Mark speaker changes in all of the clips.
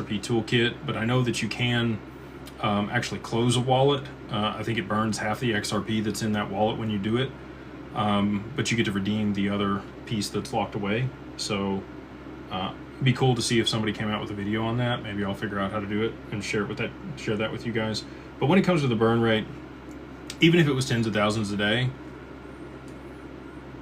Speaker 1: XRP toolkit, but I know that you can actually close a wallet. I think it burns half the XRP that's in that wallet when you do it, but you get to redeem the other piece that's locked away. So it'd be cool to see if somebody came out with a video on that. Maybe I'll figure out how to do it and share that with you guys. But when it comes to the burn rate, even if it was tens of thousands a day,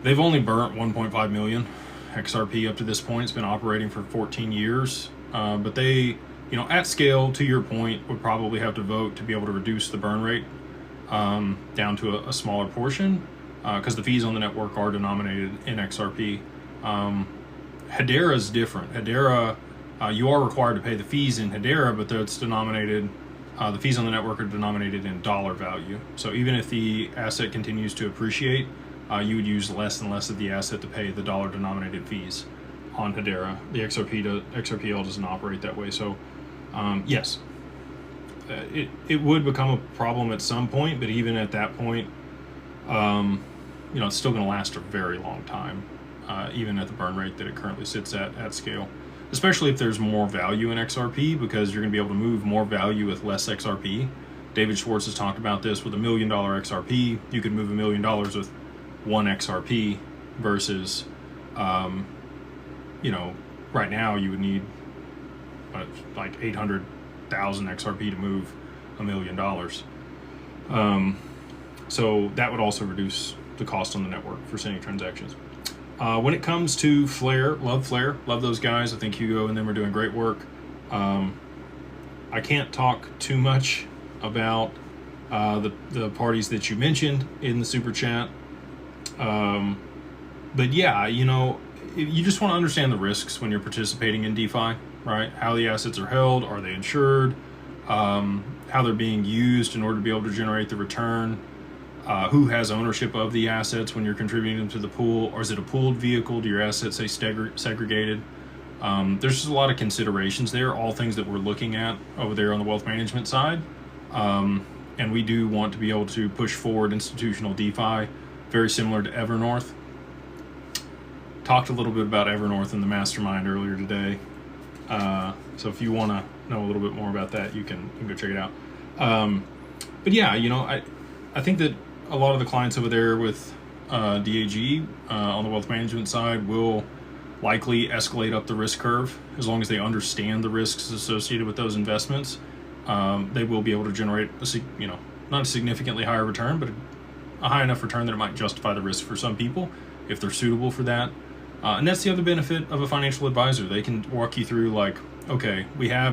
Speaker 1: they've only burnt 1.5 million XRP up to this point. It's been operating for 14 years, but they, at scale, to your point, would probably have to vote to be able to reduce the burn rate down to a smaller portion, because the fees on the network are denominated in XRP. Hedera is different. Hedera, you are required to pay the fees in Hedera, but it's denominated, the fees on the network are denominated in dollar value. So even if the asset continues to appreciate, you would use less and less of the asset to pay the dollar denominated fees on Hedera. The XRPL doesn't operate that way. So yes, it would become a problem at some point, but even at that point, it's still going to last a very long time, even at the burn rate that it currently sits at scale, especially if there's more value in XRP, because you're going to be able to move more value with less XRP. David Schwartz has talked about this. With $1 million XRP, you could move $1 million with 1 XRP versus, right now you would need like 800,000 XRP to move $1 million. So that would also reduce the cost on the network for sending transactions. When it comes to Flare, love those guys. I think Hugo and them are doing great work. I can't talk too much about the parties that you mentioned in the super chat. But yeah, you just want to understand the risks when you're participating in DeFi, right? How the assets are held, are they insured, how they're being used in order to be able to generate the return, who has ownership of the assets when you're contributing them to the pool, or is it a pooled vehicle? Do your assets say segregated? There's just a lot of considerations there, all things that we're looking at over there on the wealth management side. And we do want to be able to push forward institutional DeFi, very similar to Evernorth. Talked a little bit about Evernorth in the mastermind earlier today. So if you want to know a little bit more about that, you can go check it out. But yeah, I think that a lot of the clients over there with DAG on the wealth management side will likely escalate up the risk curve. As long as they understand the risks associated with those investments, they will be able to generate not a significantly higher return, but a high enough return that it might justify the risk for some people if they're suitable for that. And that's the other benefit of a financial advisor. They can walk you through, like, okay, we have